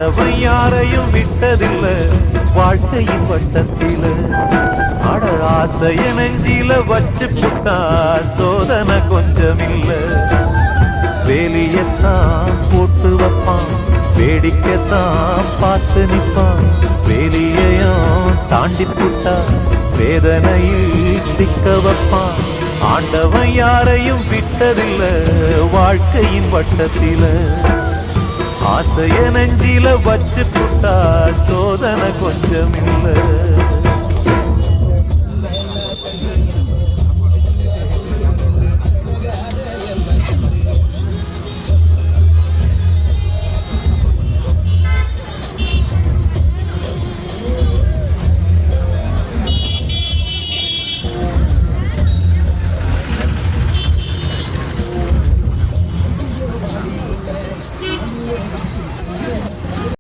அவன் யாரையும் விட்டதில்ல வாழ்க்கையின் வட்டத்தில அட ஆசைய நெஞ்சில வச்சு புட்டா சோதனை கொஞ்சமில்ல வேலியத்தான் போட்டு வைப்பான் வேடிக்கைத்தான் பார்த்து நிற்பான் வேலியையும் தாண்டி புட்டா வேதனையில் சிக்க வைப்பான் ஆண்டவன் யாரையும் விட்டதில்ல வாழ்க்கையின் வட்டத்தில ஆசைய நெஞ்சில வச்சு புட்டா சோதனை கொஞ்சமில்லை